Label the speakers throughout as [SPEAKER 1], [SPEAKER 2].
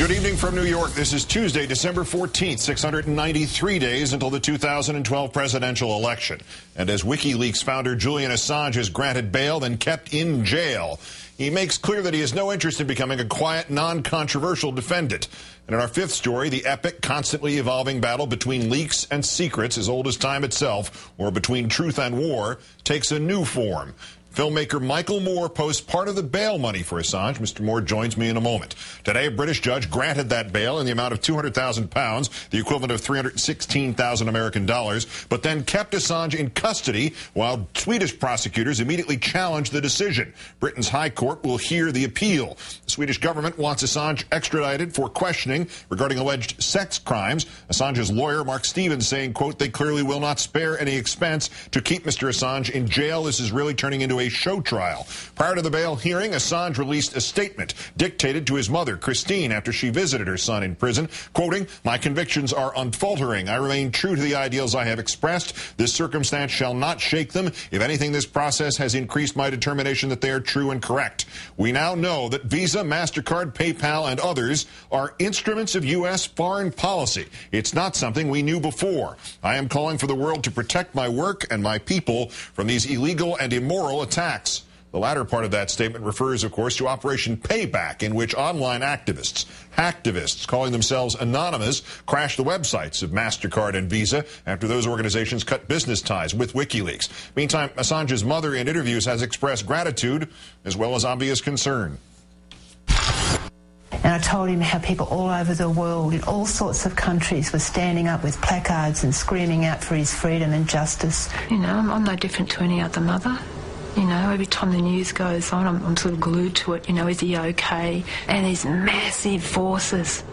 [SPEAKER 1] Good evening from New York. This is Tuesday, December 14th, 693 days until the 2012 presidential election. And as WikiLeaks founder Julian Assange is granted bail, then kept in jail, he makes clear that he has no interest in becoming a quiet, non-controversial defendant. And in our fifth story, the epic, constantly evolving battle between leaks and secrets, as old as time itself, or between truth and war, takes a new form. Filmmaker Micheal Moore posts part of the bail money for Assange. Mr. Moore joins me in a moment. Today, a British judge granted that bail in the amount of £200,000, the equivalent of 316,000 American dollars, but then kept Assange in custody while Swedish prosecutors immediately challenged the decision. Britain's High Court will hear the appeal. The Swedish government wants Assange extradited for questioning regarding alleged sex crimes. Assange's lawyer, Mark Stevens, saying, quote, "They clearly will not spare any expense to keep Mr. Assange in jail. This is really turning into a show trial." Prior to the bail hearing, Assange released a statement dictated to his mother, Christine, after she visited her son in prison, quoting, "My convictions are unfaltering. I remain true to the ideals I have expressed. This circumstance shall not shake them. If anything, this process has increased my determination that they are true and correct. We now know that Visa, MasterCard, PayPal, and others are instruments of U.S. foreign policy. It's not something we knew before. I am calling for the world to protect my work and my people from these illegal and immoral attacks." The latter part of that statement refers, of course, to Operation Payback, in which online hacktivists calling themselves anonymous crashed the websites of MasterCard and Visa after those organizations cut business ties with WikiLeaks. Meantime, Assange's mother in interviews has expressed gratitude as well as obvious concern.
[SPEAKER 2] And I told him how people all over the world in all sorts of countries were standing up with placards and screaming out for his freedom and justice.
[SPEAKER 3] You know, I'm no different to any other mother. You know, every time the news goes on, I'm sort of glued to it. You know, is he okay? And these massive forces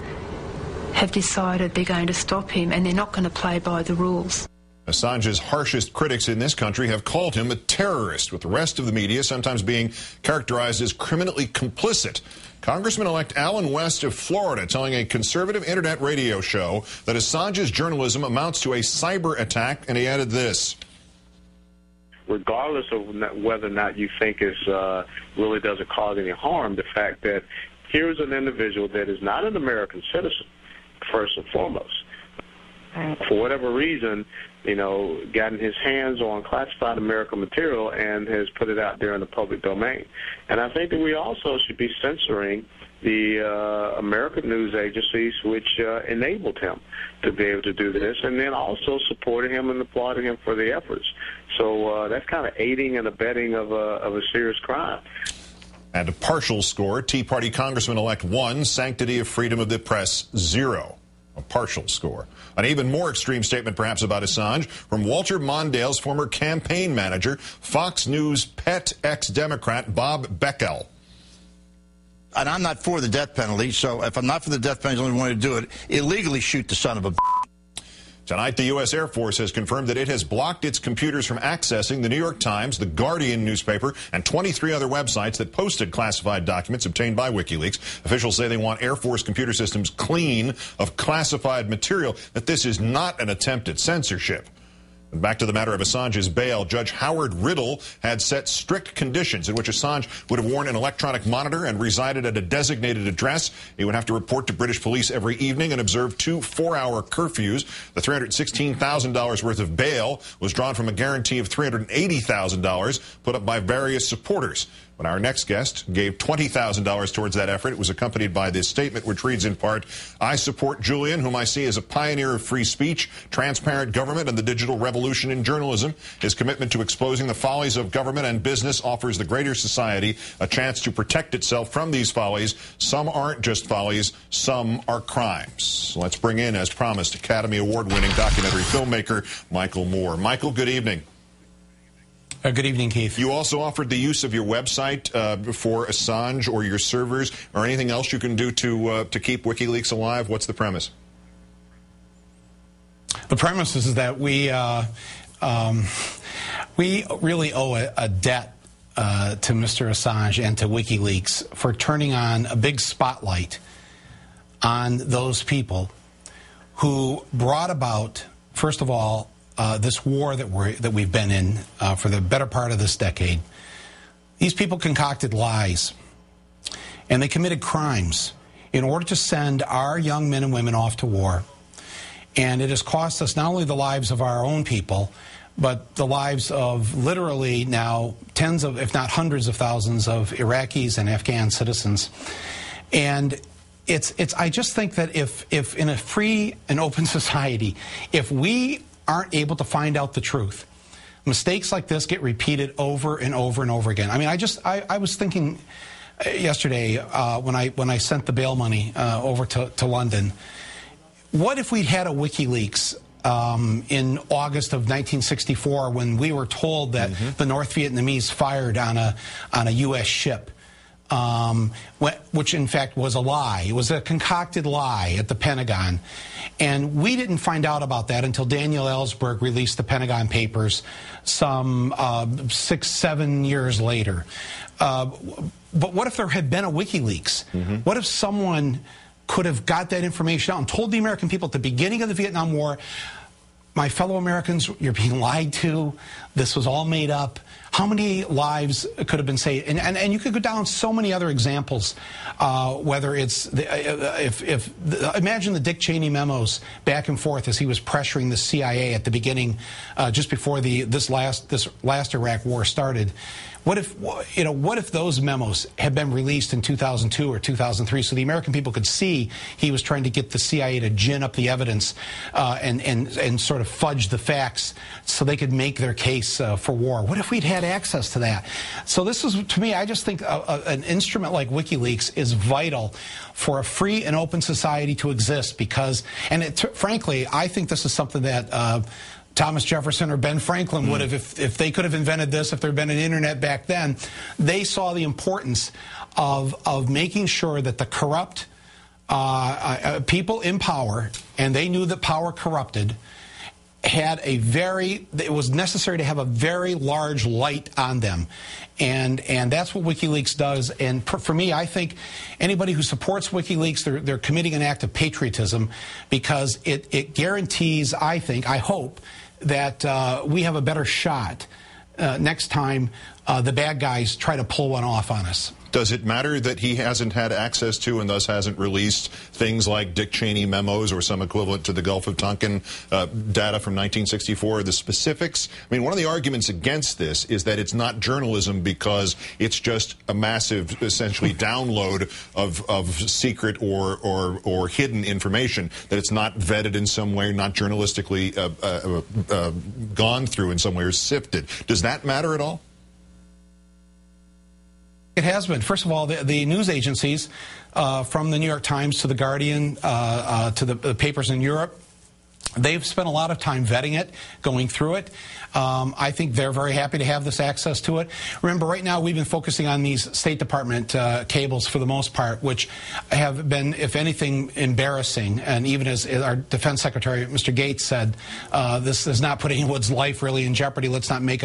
[SPEAKER 3] have decided they're going to stop him and they're not going to play by the rules.
[SPEAKER 1] Assange's harshest critics in this country have called him a terrorist, with the rest of the media sometimes being characterized as criminally complicit. Congressman-elect Alan West of Florida telling a conservative internet radio show that Assange's journalism amounts to a cyber attack, and he added this.
[SPEAKER 4] Regardless of whether or not you think it really doesn't cause any harm, the fact that here's an individual that is not an American citizen, first and foremost, for whatever reason, you know, gotten his hands on classified American material and has put it out there in the public domain. And I think that we also should be censoring the American news agencies which enabled him to be able to do this, and then also supporting him and applauding him for the efforts. So that's kind of aiding and abetting of a serious crime.
[SPEAKER 1] And a partial score, Tea Party Congressman-elect 1, sanctity of freedom of the press 0. A partial score. An even more extreme statement perhaps about Assange from Walter Mondale's former campaign manager, Fox News pet ex-Democrat Bob Beckel.
[SPEAKER 5] And I'm not for the death penalty, so if I'm not for the death penalty, the only way to do it, illegally shoot the son of a.
[SPEAKER 1] Tonight, the U.S. Air Force has confirmed that it has blocked its computers from accessing the New York Times, the Guardian newspaper, and 23 other websites that posted classified documents obtained by WikiLeaks. Officials say they want Air Force computer systems clean of classified material, that this is not an attempt at censorship. And back to the matter of Assange's bail, Judge Howard Riddle had set strict conditions in which Assange would have worn an electronic monitor and resided at a designated address. He would have to report to British police every evening and observe 2 4-hour curfews. The $316,000 worth of bail was drawn from a guarantee of $380,000 put up by various supporters. When our next guest gave $20,000 towards that effort, it was accompanied by this statement, which reads in part, "I support Julian, whom I see as a pioneer of free speech, transparent government, and the digital revolution in journalism. His commitment to exposing the follies of government and business offers the greater society a chance to protect itself from these follies. Some aren't just follies, some are crimes." Let's bring in, as promised, Academy Award-winning documentary filmmaker Micheal Moore. Micheal, good evening.
[SPEAKER 6] Good evening, Keith.
[SPEAKER 1] You also offered the use of your website for Assange or your servers or anything else you can do to keep WikiLeaks alive. What's the premise?
[SPEAKER 6] The premise is that we really owe a debt to Mr. Assange and to WikiLeaks for turning on a big spotlight on those people who brought about, first of all, this war that we've been in for the better part of this decade. These people concocted lies, and they committed crimes in order to send our young men and women off to war. And it has cost us not only the lives of our own people, but the lives of literally now tens of, if not hundreds of thousands of Iraqis and Afghan citizens. And I just think that if in a free and open society, if we aren't able to find out the truth, mistakes like this get repeated over and over and over again. I mean, I was thinking yesterday when I sent the bail money over to London, what if we'd had a WikiLeaks in August of 1964 when we were told that the North Vietnamese fired on a U.S. ship, which in fact was a lie. It was a concocted lie at the Pentagon. And we didn't find out about that until Daniel Ellsberg released the Pentagon Papers some 6-7 years later. But what if there had been a WikiLeaks? What if someone could have got that information out and told the American people at the beginning of the Vietnam War, my fellow Americans, you're being lied to, this was all made up? How many lives could have been saved? And you could go down so many other examples, whether it's, imagine the Dick Cheney memos back and forth as he was pressuring the CIA at the beginning, just before this last Iraq war started. What if those memos had been released in 2002 or 2003 so the American people could see he was trying to get the CIA to gin up the evidence and sort of fudge the facts so they could make their case for war? What if we'd had access to that? So this is, to me, I just think an instrument like WikiLeaks is vital for a free and open society to exist because, and frankly, I think this is something that Thomas Jefferson or Ben Franklin would have, if they could have invented this, if there had been an internet back then. They saw the importance of making sure that the corrupt people in power, and they knew that power corrupted, it was necessary to have a very large light on them. And that's what WikiLeaks does. And for me, I think anybody who supports WikiLeaks, they're committing an act of patriotism because it guarantees, I hope, that we have a better shot next time the bad guys try to pull one off on us.
[SPEAKER 1] Does it matter that he hasn't had access to and thus hasn't released things like Dick Cheney memos or some equivalent to the Gulf of Tonkin data from 1964? The specifics? I mean, one of the arguments against this is that it's not journalism because it's just a massive, essentially, download of secret or hidden information, that it's not vetted in some way, not journalistically gone through in some way or sifted. Does that matter at all?
[SPEAKER 6] It has been. First of all, the news agencies, from the New York Times to the Guardian to the papers in Europe, they've spent a lot of time vetting it, going through it. I think they're very happy to have this access to it. Remember, right now we've been focusing on these State Department cables for the most part, which have been, if anything, embarrassing. And even as our Defense Secretary, Mr. Gates, said, this is not putting anyone's life really in jeopardy. Let's not make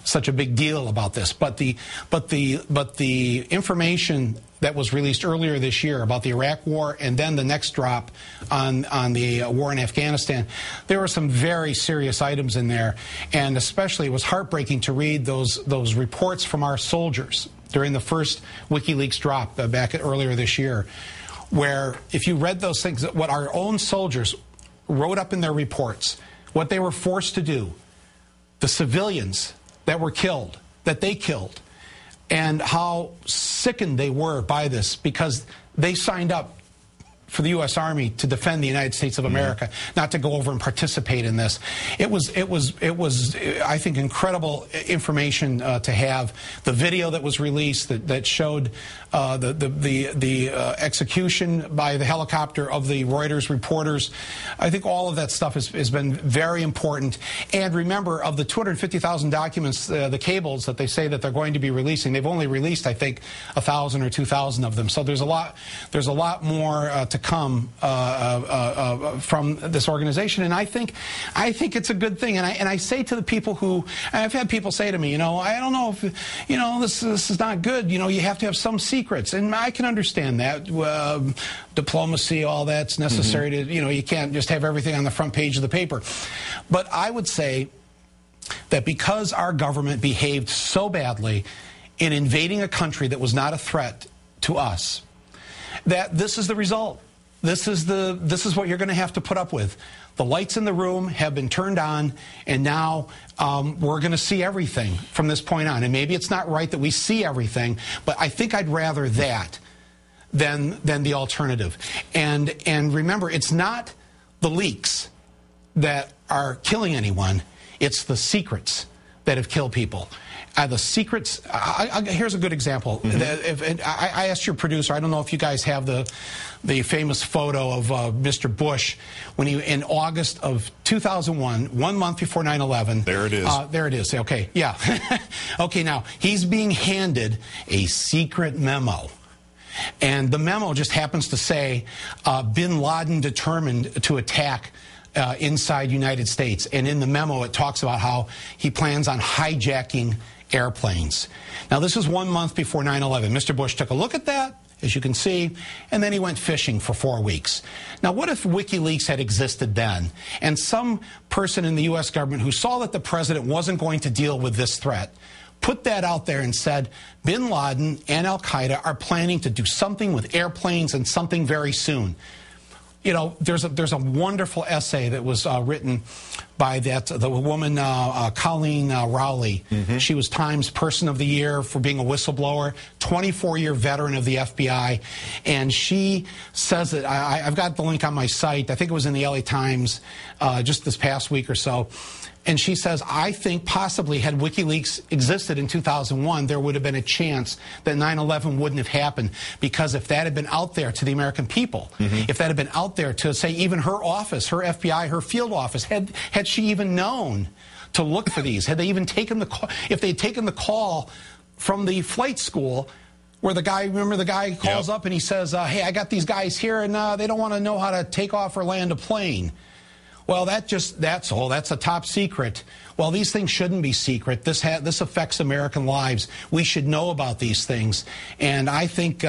[SPEAKER 6] such a big deal about this. But the information that was released earlier this year about the Iraq War and then the next drop on the war in Afghanistan, there were some very serious items in there, and especially it was heartbreaking to read those reports from our soldiers during the first WikiLeaks drop back earlier this year, where if you read those things, what our own soldiers wrote up in their reports, what they were forced to do, the civilians that were killed, that they killed, and how sickened they were by this because they signed up for the U.S. Army to defend the United States of America, not to go over and participate in this. It was, I think, incredible information to have. The video that was released that showed the execution by the helicopter of the Reuters reporters. I think all of that stuff has been very important. And remember, of the 250,000 documents, the cables that they say that they're going to be releasing, they've only released, I think, 1,000 or 2,000 of them. So there's a lot more to come from this organization, and I think it's a good thing. And I say to the people who, I've had people say to me, I don't know if, this is not good. You have to have some secrets, and I can understand that. Diplomacy, all that's necessary to, you can't just have everything on the front page of the paper. But I would say that because our government behaved so badly in invading a country that was not a threat to us, that this is the result. This is what you're going to have to put up with. The lights in the room have been turned on, and now we're going to see everything from this point on. And maybe it's not right that we see everything, but I think I'd rather that than the alternative. And remember, it's not the leaks that are killing anyone. It's the secrets that have killed people. The secrets. Here's a good example. I asked your producer. I don't know if you guys have the famous photo of Mr. Bush when he, in August of 2001, 1 month before 9/11.
[SPEAKER 1] There it is.
[SPEAKER 6] There it is. Okay. Yeah. Okay. Now he's being handed a secret memo. And the memo just happens to say, bin Laden determined to attack inside United States. And in the memo, it talks about how he plans on hijacking airplanes. Now, this is 1 month before 9/11. Mr. Bush took a look at that, as you can see, and then he went fishing for 4 weeks. Now, what if WikiLeaks had existed then, and some person in the U.S. government who saw that the president wasn't going to deal with this threat put that out there and said, bin Laden and al-Qaeda are planning to do something with airplanes and something very soon? You know, there's a wonderful essay that was written by the woman Colleen Rowley. She was Times Person of the Year for being a whistleblower, 24-year veteran of the FBI, and she says that I've got the link on my site. I think it was in the LA Times just this past week or so. And she says, I think possibly had WikiLeaks existed in 2001, there would have been a chance that 9/11 wouldn't have happened. Because if that had been out there to the American people, if that had been out there to, say, even her office, her FBI, her field office, had she even known to look for these, had they even taken the call, if they'd taken the call from the flight school, where the guy, remember the guy calls up and he says, hey, I got these guys here and they don't want to know how to take off or land a plane. Well, that's a top secret. Well, these things shouldn't be secret. This affects American lives. We should know about these things, and I think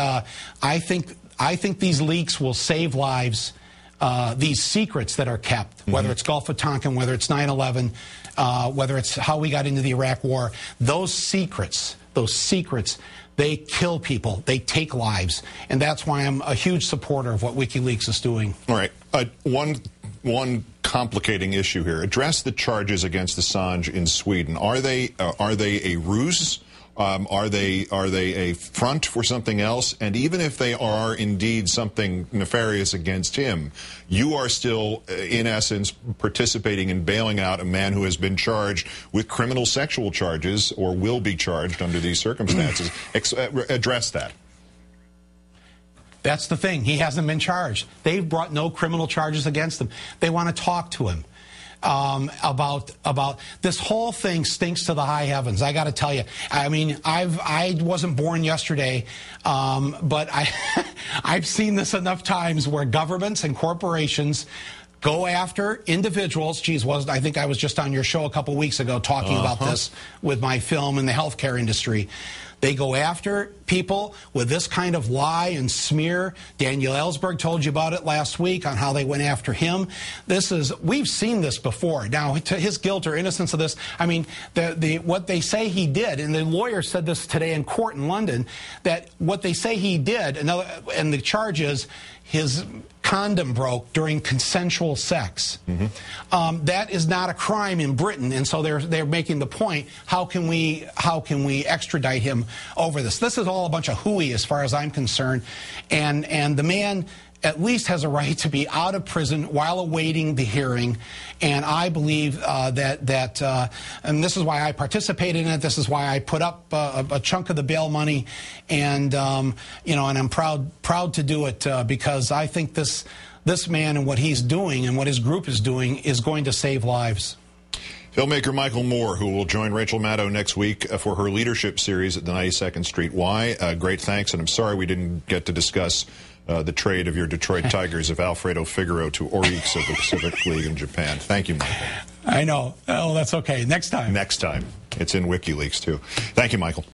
[SPEAKER 6] these leaks will save lives. These secrets that are kept, whether it's Gulf of Tonkin, whether it's 9/11, whether it's how we got into the Iraq War, those secrets, they kill people, they take lives, and that's why I'm a huge supporter of what WikiLeaks is doing.
[SPEAKER 1] All right, one complicating issue here. Address the charges against Assange in Sweden. Are they a ruse? Are they a front for something else? And even if they are indeed something nefarious against him, you are still, in essence, participating in bailing out a man who has been charged with criminal sexual charges or will be charged under these circumstances. Address that.
[SPEAKER 6] That's the thing. He hasn't been charged. They've brought no criminal charges against him. They want to talk to him about this whole thing. Stinks to the high heavens. I got to tell you. I mean, I wasn't born yesterday, but I've seen this enough times where governments and corporations go after individuals. Geez, I think I was just on your show a couple weeks ago talking about this with my film in the healthcare industry. They go after people with this kind of lie and smear. Daniel Ellsberg told you about it last week on how they went after him. We've seen this before. Now, to his guilt or innocence of this, I mean, what they say he did, and the lawyer said this today in court in London, that what they say he did, and the charge is his condom broke during consensual sex. That is not a crime in Britain, and so they're making the point: how can we extradite him over this? This is all a bunch of hooey as far as I'm concerned, and the man at least has a right to be out of prison while awaiting the hearing. And I believe that and this is why I participated in it. This is why I put up a chunk of the bail money, and you know, and I'm proud to do it because I think this man and what he's doing and what his group is doing is going to save lives.
[SPEAKER 1] Filmmaker Michael Moore, who will join Rachel Maddow next week for her leadership series at the 92nd Street Y. Great thanks, and I'm sorry we didn't get to discuss the trade of your Detroit Tigers of Alfredo Figueroa to Oriks of the Pacific League in Japan. Thank you, Michael.
[SPEAKER 6] I know. Oh, that's okay. Next time.
[SPEAKER 1] Next time. It's in WikiLeaks, too. Thank you, Michael.